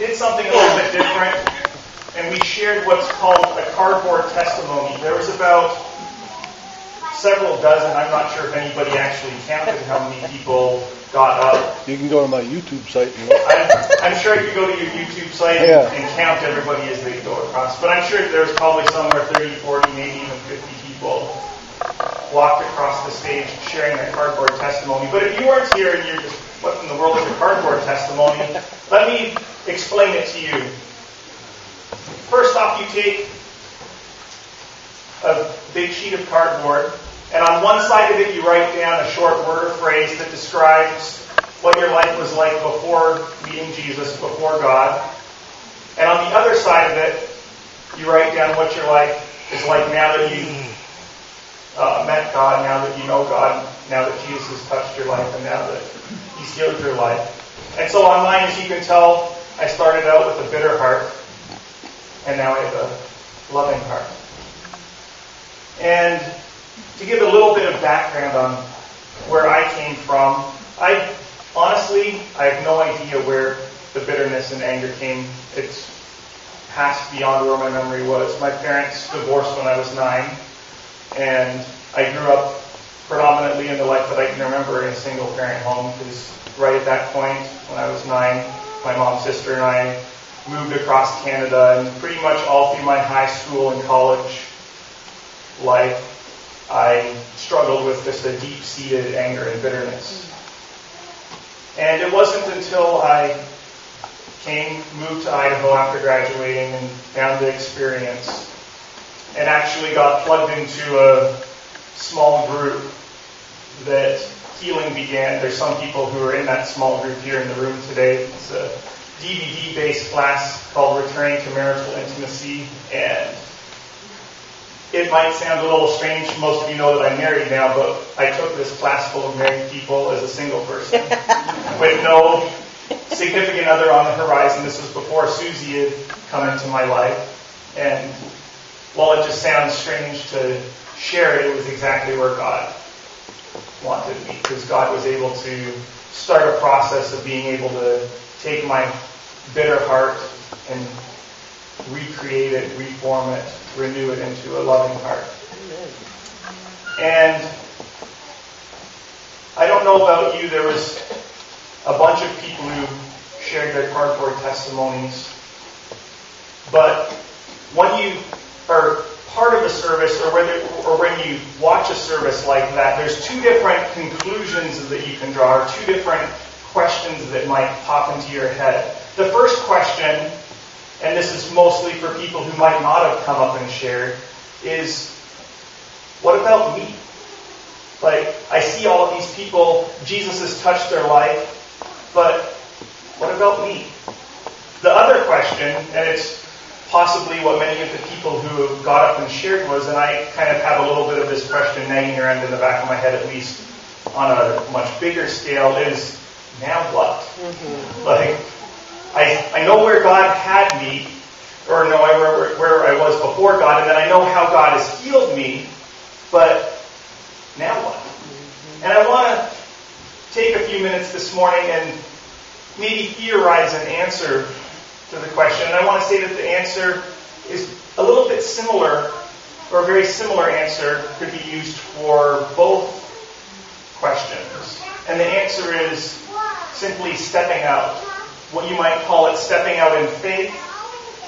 did something a little bit different, and we shared what's called a cardboard testimony. There was about several dozen. I'm not sure if anybody actually counted how many people got up. You can go to my YouTube site. I'm sure you could go to your YouTube site and count everybody as they go across. But I'm sure there's probably somewhere 30, 40, maybe even 50 people walked across the stage sharing their cardboard testimony. But if you weren't here and you're just, what in the world is a cardboard testimony? Let me explain it to you. First off, you take a big sheet of cardboard, and on one side of it you write down a short word or phrase that describes what your life was like before meeting Jesus, before God. And on the other side of it, you write down what your life is like now that you met God, now that you know God, now that Jesus has touched your life, and now that He's healed your life. And so on mine, as you can tell, I started out with a bitter heart, and now I have a loving heart. And to give a little bit of background on where I came from, I have no idea where the bitterness and anger came. It's passed beyond where my memory was. My parents divorced when I was 9, and I grew up predominantly in the life that I can remember in a single-parent home, because right at that point, when I was 9, my mom, sister, and I moved across Canada, and pretty much all through my high school and college life, I struggled with just a deep-seated anger and bitterness. And it wasn't until I moved to Idaho after graduating and found the experience, and actually got plugged into a small group, that healing began. There's some people who are in that small group here in the room today. It's a DVD-based class called Returning to Marital Intimacy, and it might sound a little strange. Most of you know that I'm married now, but I took this class full of married people as a single person with no significant other on the horizon. This was before Susie had come into my life, and while it just sounds strange to share it, it was exactly where God wanted me, because God was able to start a process of being able to take my bitter heart and recreate it, reform it, renew it into a loving heart. And I don't know about you, there was a bunch of people who shared their cardboard testimonies, but when you are part of the service, or when you watch a service like that, there's two different conclusions that you can draw, or two different questions that might pop into your head. The first question, and this is mostly for people who might not have come up and shared, is, what about me? Like, I see all of these people, Jesus has touched their life, but what about me? The other question, and it's possibly what many of the people who got up and shared was, and I kind of have a little bit of this question nagging around in the back of my head, at least on a much bigger scale, is, now what? Mm-hmm. Like, I know where God had me, or no, where I was before God, and then I know how God has healed me, but now what? Mm-hmm. And I want to take a few minutes this morning and maybe theorize an answer to the question. And I want to say that the answer is a little bit similar, or a very similar answer could be used for both questions. And the answer is simply stepping out. What you might call it stepping out in faith.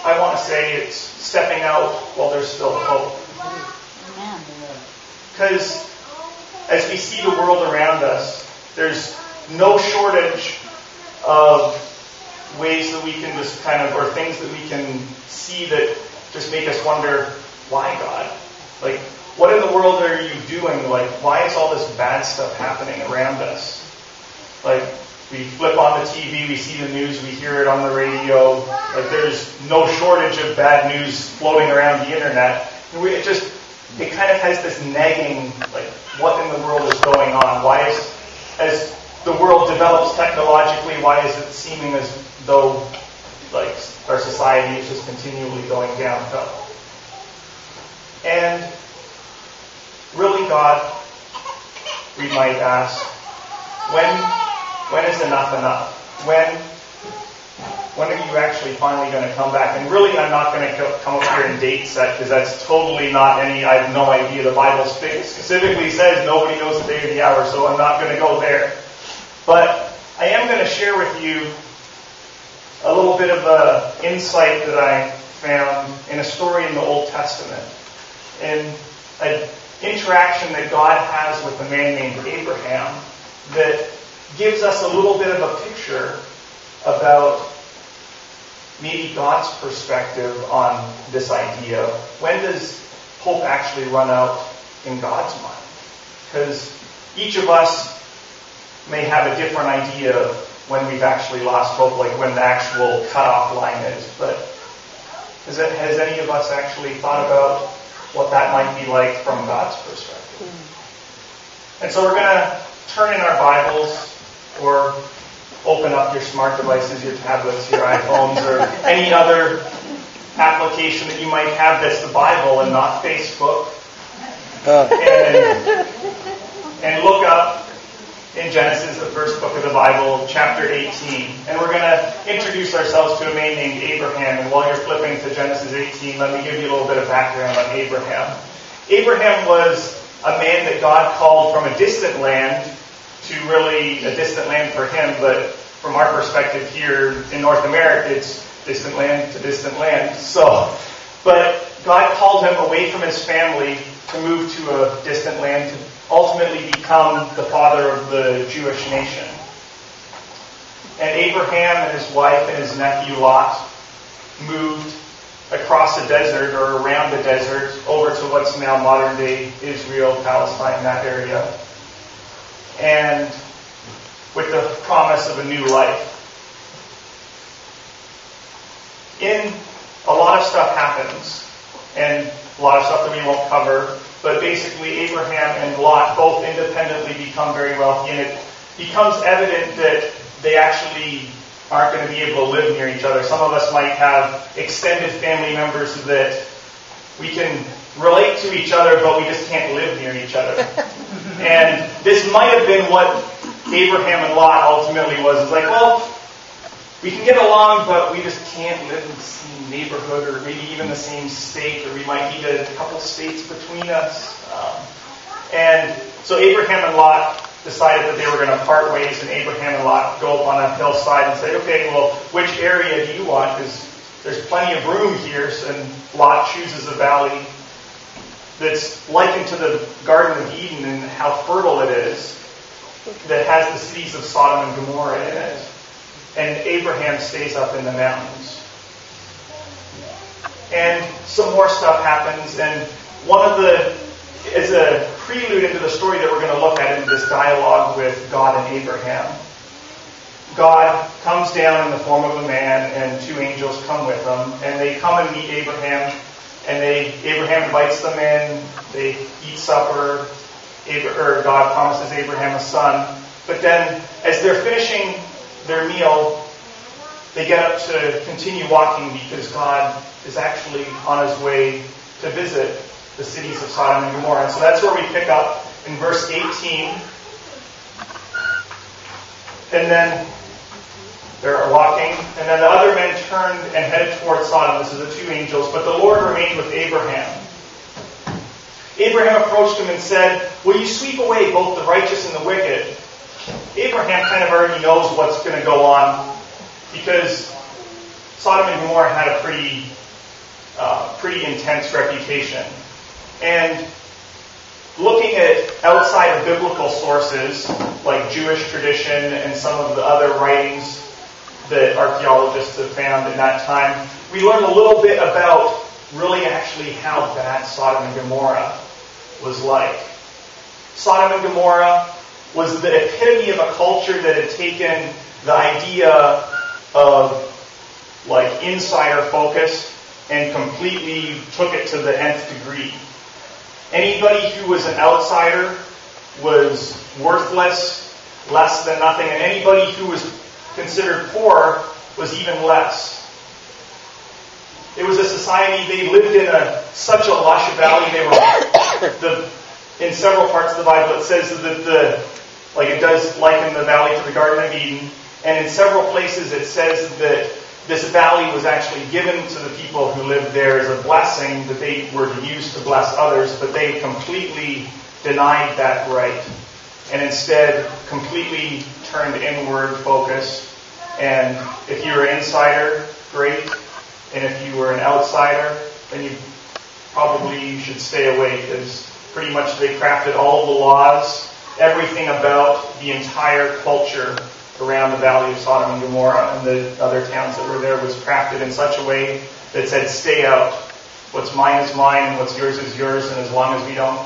I want to say it's stepping out while there's still hope. Because as we see the world around us, there's no shortage of ways that we can just kind of, or things that we can see that just make us wonder, why God? Like, what in the world are you doing? Like, why is all this bad stuff happening around us? Like, we flip on the TV, we see the news, we hear it on the radio. Like, there's no shortage of bad news floating around the internet. And it kind of has this nagging, like, what in the world is going on? Why is, as the world develops technologically, why is it seeming as though, like, our society is just continually going downhill? And really, God, we might ask, when is enough enough? when are you actually finally going to come back? And really, I'm not going to come up here and date set, because that's totally not any, I have no idea. The Bible specifically says nobody knows the day or the hour, so I'm not going to go there. But I am going to share with you a little bit of an insight that I found in a story in the Old Testament. In an interaction that God has with a man named Abraham that gives us a little bit of a picture about maybe God's perspective on this idea. When does hope actually run out in God's mind? Because each of us may have a different idea of when we've actually lost hope, like when the actual cutoff line is. But has any of us actually thought about what that might be like from God's perspective? And so we're going to turn in our Bibles, or open up your smart devices, your tablets, your iPhones, or any other application that you might have that's the Bible and not Facebook. And look up in Genesis, the first book of the Bible, chapter 18. And we're going to introduce ourselves to a man named Abraham. And while you're flipping to Genesis 18, let me give you a little bit of background on Abraham. Abraham was a man that God called from a distant land to really a distant land for him, but from our perspective here in North America, it's distant land to distant land. But God called him away from his family to move to a distant land to ultimately become the father of the Jewish nation. And Abraham and his wife and his nephew Lot moved across the desert, or around the desert, over to what's now modern-day Israel, Palestine, that area. And with the promise of a new life. A lot of stuff happens, and a lot of stuff that we won't cover, but basically Abraham and Lot both independently become very wealthy, and it becomes evident that they actually aren't going to be able to live near each other. Some of us might have extended family members that we can relate to each other, but we just can't live near each other. And this might have been what Abraham and Lot ultimately was. It's like, well, we can get along, but we just can't live in the same neighborhood, or maybe even the same state, or we might need a couple states between us. And so Abraham and Lot decided that they were going to part ways, and Abraham and Lot go up on a hillside and say, okay, well, which area do you want? Because there's plenty of room here. And Lot chooses a valley that's likened to the Garden of Eden and how fertile it is, that has the cities of Sodom and Gomorrah in it. And Abraham stays up in the mountains. And some more stuff happens, and as a prelude into the story that we're going to look at in this dialogue with God and Abraham, God comes down in the form of a man, and two angels come with him, and they come and meet Abraham, and Abraham invites them in, they eat supper, God promises Abraham a son, but then as they're finishing their meal, they get up to continue walking because God is actually on his way to visit the cities of Sodom and Gomorrah. And so that's where we pick up in verse 18. And then they're walking, and then the other men turned and headed towards Sodom. This is the two angels. But the Lord remained with Abraham. Abraham approached him and said, will you sweep away both the righteous and the wicked? Abraham kind of already knows what's going to go on, because Sodom and Gomorrah had a pretty intense reputation. And looking at outside of biblical sources, like Jewish tradition and some of the other writings that archaeologists have found in that time, we learn a little bit about really actually how bad Sodom and Gomorrah was like. Sodom and Gomorrah was the epitome of a culture that had taken the idea of like insider focus and completely took it to the nth degree. Anybody who was an outsider was worthless, less than nothing, and anybody who was considered poor was even less. It was a society, they lived in such a lush valley. They were, in several parts of the Bible it says that it does liken the valley to the Garden of Eden, and in several places it says that this valley was actually given to the people who lived there as a blessing that they were to use to bless others, but they completely denied that right and instead completely turned inward focus. And if you were an insider, great. And if you were an outsider, then you probably should stay away, because pretty much they crafted all of the laws, everything about the entire culture around the valley of Sodom and Gomorrah and the other towns that were there was crafted in such a way that said, stay out. What's mine is mine and what's yours is yours, and as long as we don't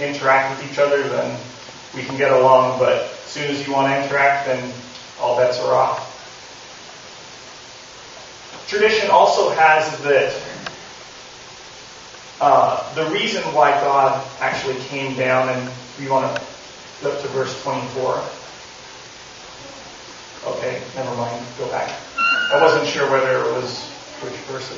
interact with each other, then we can get along. But as soon as you want to interact, then all bets are off. Tradition also has that the reason why God actually came down, and we want to flip to verse 24. Okay, never mind. Go back. I wasn't sure whether it was which verse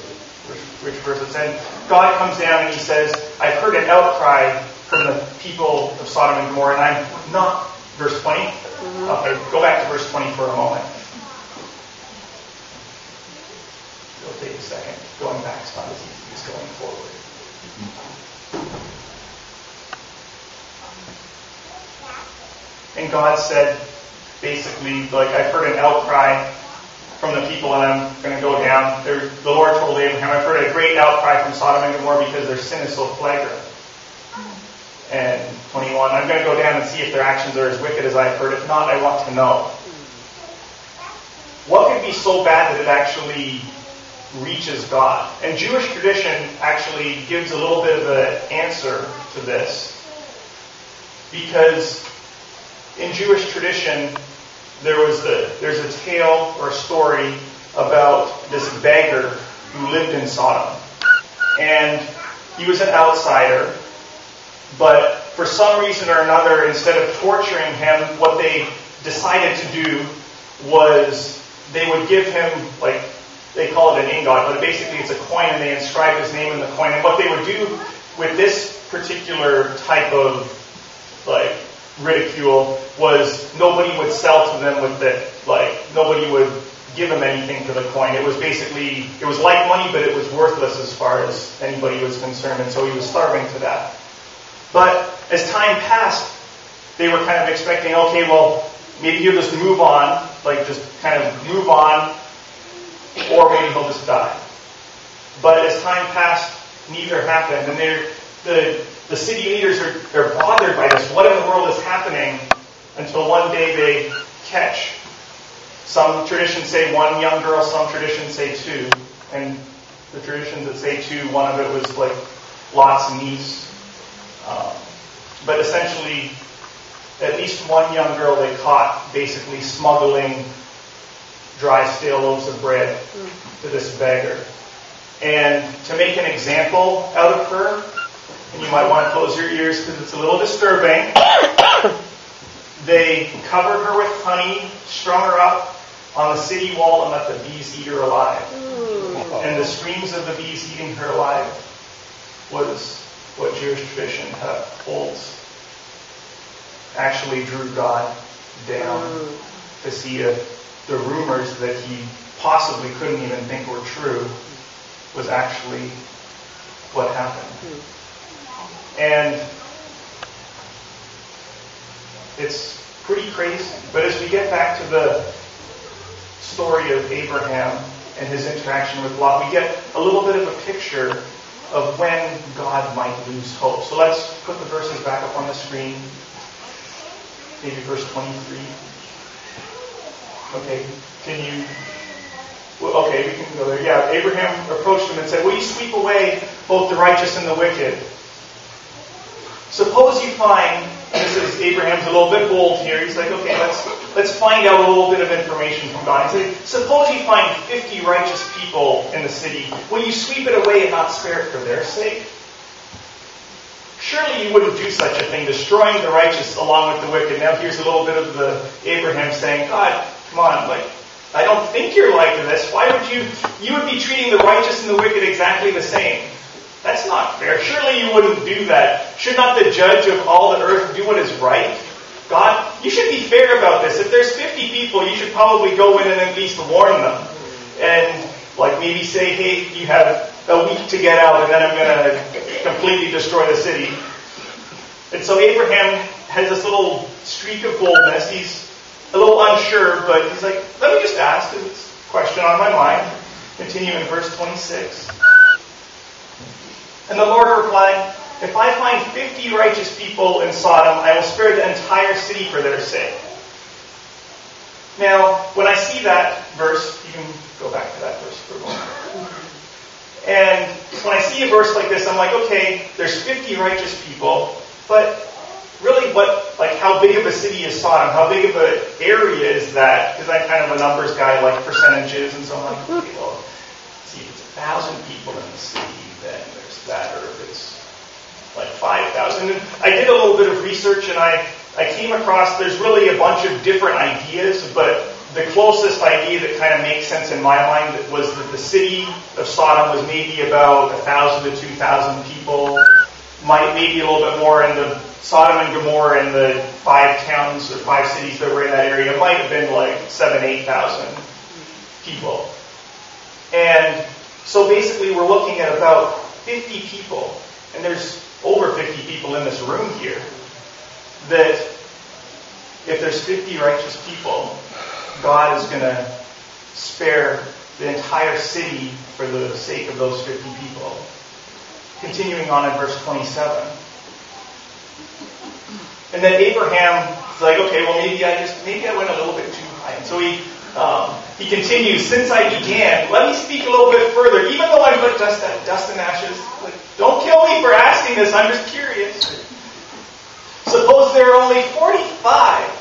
it said. God comes down and he says, I've heard an outcry from the people of Sodom and Gomorrah, and I'm not... Verse 20? Okay, go back to verse 20 for a moment. It'll take a second. Going back is not as easy as going forward. And God said, basically, like, I've heard an outcry from the people, and I'm going to go down. The Lord told Abraham, I've heard a great outcry from Sodom and Gomorrah because their sin is so flagrant. And 21, I'm going to go down and see if their actions are as wicked as I've heard. If not, I want to know. What could be so bad that it actually reaches God? And Jewish tradition actually gives a little bit of an answer to this. Because in Jewish tradition, there's a tale or a story about this beggar who lived in Sodom. And he was an outsider, but for some reason or another, instead of torturing him, what they decided to do was they would give him, like, they call it an ingot, but basically it's a coin, and they inscribe his name in the coin. And what they would do with this particular type of, like, ridicule was nobody would sell to them with it. Like, nobody would give him anything for the coin. It was basically, it was like money, but it was worthless as far as anybody was concerned, and so he was starving to death. But as time passed, they were kind of expecting, okay, well, maybe he'll just move on, like just kind of move on, or maybe he'll just die. But as time passed, neither happened, and the city leaders are bothered by this. What in the world is happening? Until one day they catch. Some traditions say one young girl, some traditions say two. And the traditions that say two, one of it was like Lot's niece. But essentially, at least one young girl they caught basically smuggling dry, stale loaves of bread to this beggar. And to make an example out of her, and you might want to close your ears because it's a little disturbing, they covered her with honey, strung her up on the city wall, and let the bees eat her alive. And the screams of the bees eating her alive was what Jewish tradition holds actually drew God down to see if the rumors that he possibly couldn't even think were true was actually what happened. And it's pretty crazy. But as we get back to the story of Abraham and his interaction with Lot, we get a little bit of a picture of when God might lose hope. So let's put the verses back up on the screen. Maybe verse 23. Okay, okay, we can go there. Yeah, Abraham approached him and said, will you sweep away both the righteous and the wicked? Suppose you find, and this is Abraham's a little bit bold here, he's like, okay, let's find out a little bit of information from God. He said, suppose you find 50 righteous people in the city. Will you sweep it away and not spare it for their sake? Surely you wouldn't do such a thing, destroying the righteous along with the wicked. Now here's a little bit of the Abraham saying, God, come on, like, I don't think you're like this. Why would you would be treating the righteous and the wicked exactly the same. That's not fair. Surely you wouldn't do that. Should not the judge of all the earth do what is right? God, you should be fair about this. If there's 50 people, you should probably go in and at least warn them. and like maybe say, hey, you have a week to get out, and then I'm going to completely destroy the city. And so Abraham has this little streak of boldness. He's a little unsure, but he's like, let me just ask. It's a question on my mind. Continue in verse 26. And the Lord replied, if I find 50 righteous people in Sodom, I will spare the entire city for their sake. Now, when I see that verse, you can go back to that verse for a moment. And when I see a verse like this, I'm like, okay, there's 50 righteous people, but really how big of a city is Sodom? How big of an area is that? Because I'm kind of a numbers guy, I like percentages, and so I'm like, okay, well, see, if it's 1,000 people in the city, then there's that, or if it's like 5,000. And I did a little bit of research, and I came across, there's really a bunch of different ideas, but the closest idea that kind of makes sense in my mind was that the city of Sodom was maybe about 1,000 to 2,000 people, maybe a little bit more in the Sodom and Gomorrah and the 5 towns or 5 cities that were in that area. It might have been like 7,000, 8,000 people. And so basically we're looking at about 50 people, and there's over 50 people in this room here, that if there's 50 righteous people, God is going to spare the entire city for the sake of those 50 people. Continuing on in verse 27. And then Abraham is like, okay, well maybe I went a little bit too high. And so he continues, since I began, let me speak a little bit further, even though I'm but dust and ashes. Like, don't kill me for asking this, I'm just curious. Suppose there are only 45.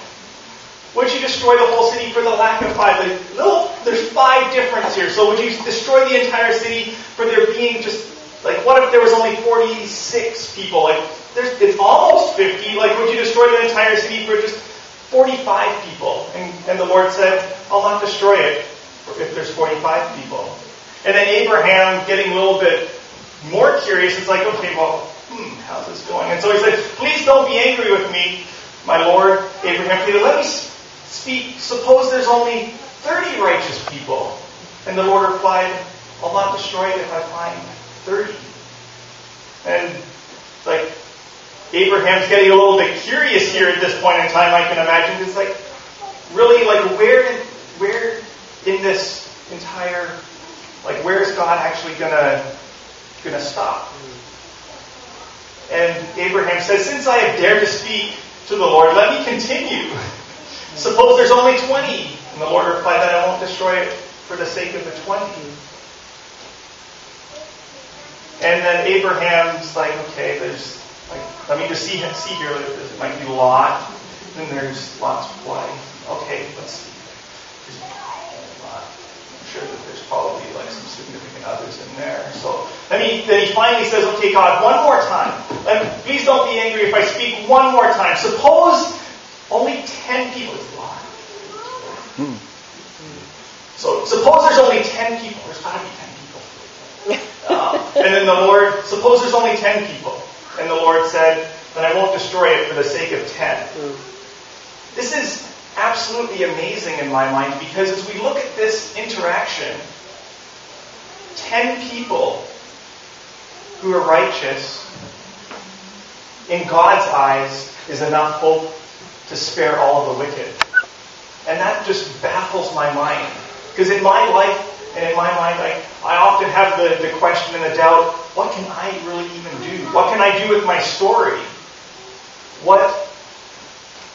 Would you destroy the whole city for the lack of 5? There's 5 differences here. So would you destroy the entire city for there being just, what if there was only 46 people? It's almost 50. Would you destroy the entire city for just 45 people? And the Lord said, I'll not destroy it if there's 45 people. And then Abraham, getting a little bit more curious, is like, okay, well, how's this going? And so he said, please don't be angry with me, my Lord. Abraham pleaded, let me speak. Suppose there's only 30 righteous people. And the Lord replied, I'll not destroy it if I find 30. And Abraham's getting a little bit curious here at this point in time, I can imagine. It's really, where in this entire, where is God actually gonna stop? And Abraham says, since I have dared to speak to the Lord, let me continue. Suppose there's only 20. And the Lord replied, then I won't destroy it for the sake of the 20. And then Abraham's like, okay, there's, let me just see here, there might be Lot, then there's Lot's wife. Okay, let's see. There's Lot. I'm sure that there's probably some significant others in there. So then he finally says, okay, God, one more time. Please don't be angry if I speak one more time. Suppose only 10 people is Lot. So suppose there's only 10 people. There's got to be 10 people. And then the Lord, suppose there's only 10 people. And the Lord said, then I won't destroy it for the sake of 10. This is absolutely amazing in my mind, because as we look at this interaction, 10 people who are righteous, in God's eyes, is enough hope to spare all of the wicked. And that just baffles my mind. Because in my life, and in my mind, I often have the question and the doubt, what can I really even do? What can I do with my story? What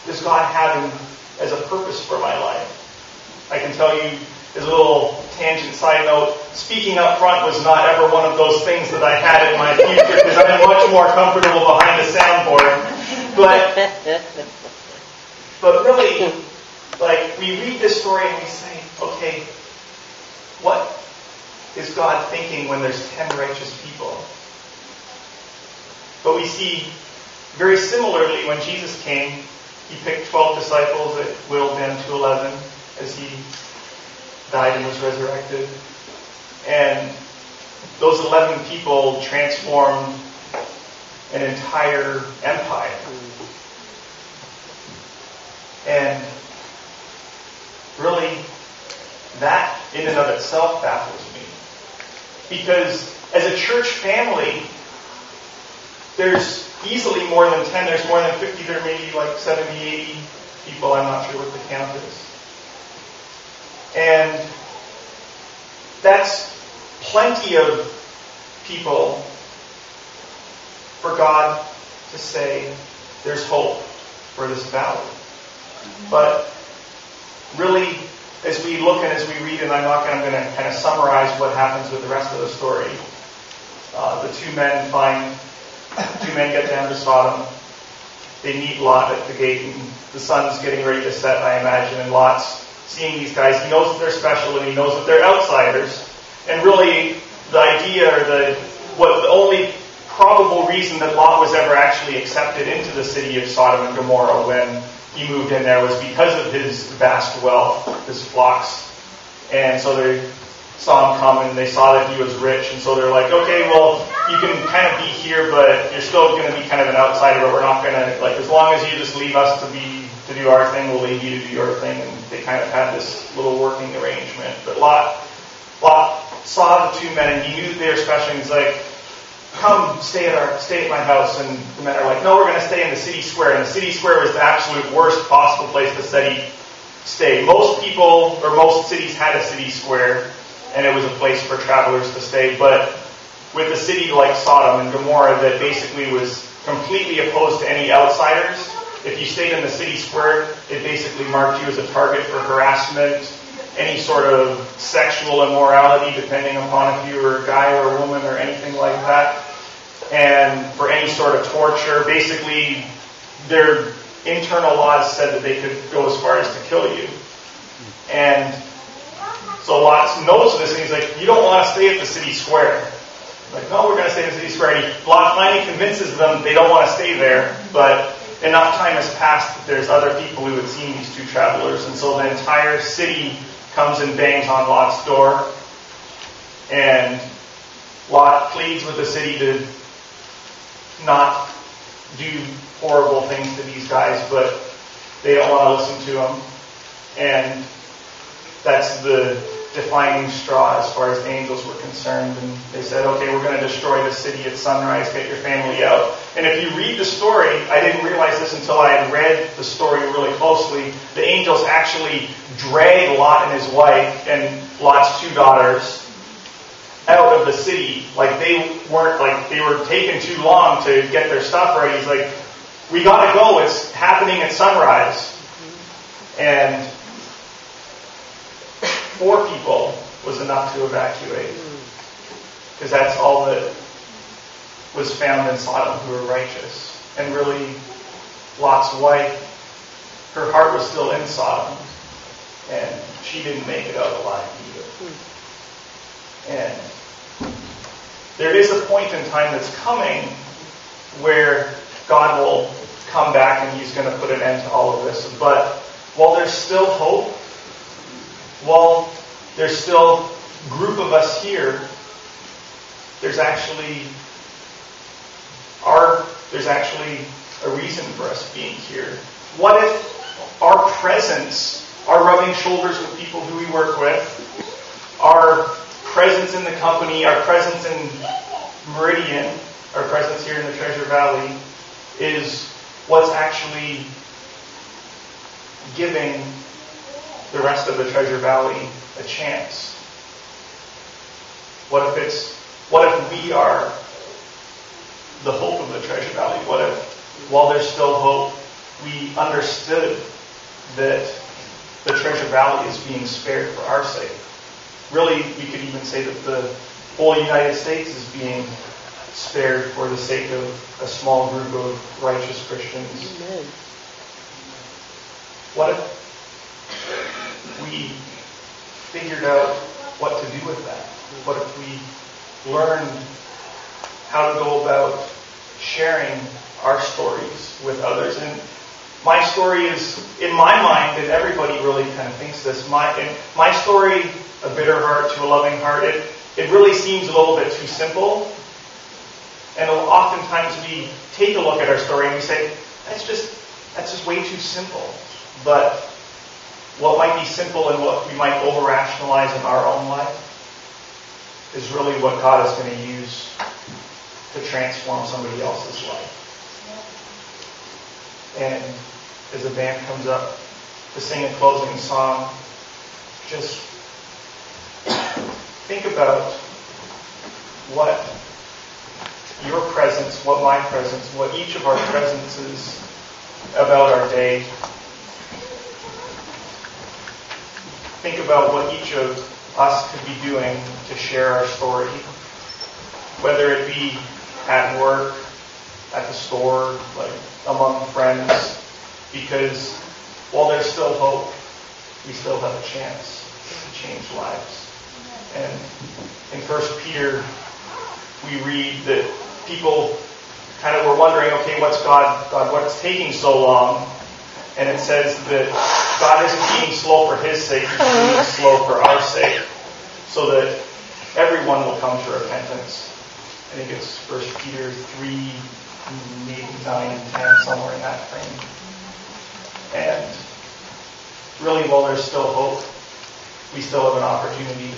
does God have as a purpose for my life? I can tell you, as a little tangent side note, speaking up front was not ever one of those things that I had in my future, because I'm much more comfortable behind the soundboard. But really, we read this story and we say, okay, what is God thinking when there's 10 righteous people? But we see very similarly when Jesus came, he picked 12 disciples that whittled down to 11 as he died and was resurrected. And those 11 people transformed an entire empire. And really, that in and of itself baffles me. Because as a church family, there's easily more than 10, there's more than 50, there may be like 70, 80 people, I'm not sure what the count is. And that's plenty of people for God to say, there's hope for this valley. But really, as we look and as we read, and I'm going to kind of summarize what happens with the rest of the story. The two men get down to Sodom. They meet Lot at the gate, and the sun's getting ready to set, I imagine, and Lot's seeing these guys. He knows that they're special, and he knows that they're outsiders. And really, the idea, or the only probable reason that Lot was ever actually accepted into the city of Sodom and Gomorrah when he moved in there was because of his vast wealth, his flocks. And so they saw him come, and they saw that he was rich, and so they're like, okay, well, you can kind of be here, but you're still going to be kind of an outsider, but we're not going to, like, as long as you just leave us to do our thing, we'll leave you to do your thing. And they kind of had this little working arrangement. But Lot saw the two men, and he knew that they were special, and he's like, come stay at my house. And the men are like, no, we're going to stay in the city square. And the city square was the absolute worst possible place to stay. Most people, or most cities had a city square, and it was a place for travelers to stay. But with a city like Sodom and Gomorrah that basically was completely opposed to any outsiders, if you stayed in the city square, it basically marked you as a target for harassment, any sort of sexual immorality, depending upon if you were a guy or a woman or anything like that, and for any sort of torture. Basically, their internal laws said that they could go as far as to kill you. And so Lot knows this, and he's like, you don't want to stay at the city square. Like, no, we're going to stay at the city square. And Lot finally convinces them they don't want to stay there, but enough time has passed that there's other people who had seen these two travelers, and so the entire city comes and bangs on Lot's door, and Lot pleads with the city to not do horrible things to these guys, but they don't want to listen to him. And that's the defining straw as far as the angels were concerned. And they said, okay, we're going to destroy the city at sunrise, get your family out. And if you read the story, I didn't realize this until I had read the story really closely, the angels actually drag Lot and his wife and Lot's two daughters out of the city. Like, they were taking too long to get their stuff ready. He's like, we got to go. It's happening at sunrise. And 4 people was enough to evacuate. Because that's all that was found in Sodom who were righteous. And really, Lot's wife, her heart was still in Sodom. And she didn't make it out alive either. And there is a point in time that's coming where God will come back and He's going to put an end to all of this. But while there's still hope, while there's still a group of us here, there's actually a reason for us being here. What if our presence, our rubbing shoulders with people who we work with, our presence in the company, our presence in Meridian, our presence here in the Treasure Valley, is what's actually giving the rest of the Treasure Valley a chance? What if we are the hope of the Treasure Valley? What if, while there's still hope, we understood that the Treasure Valley is being spared for our sake? Really, we could even say that the whole United States is being spared for the sake of a small group of righteous Christians. Amen. What if we figured out what to do with that? What if we learned how to go about sharing our stories with others? And my story is, in my mind, and everybody really kind of thinks this, my story, a bitter heart to a loving heart, it really seems a little bit too simple. And oftentimes we take a look at our story and we say, that's just way too simple. But what might be simple and what we might over-rationalize in our own life is really what God is going to use to transform somebody else's life. And as the band comes up to sing a closing song, just think about what your presence, what my presence, what each of our presences about our day. Think about what each of us could be doing to share our story, whether it be at work, at the store, like among friends, because while there's still hope, we still have a chance to change lives. And in 1 Peter, we read that people kind of were wondering, okay, what's what's taking so long? And it says that God isn't being slow for His sake, He's being slow for our sake, so that everyone will come to repentance. I think it's 1 Peter 3, maybe 9 and 10, somewhere in that frame. And really, while there's still hope, we still have an opportunity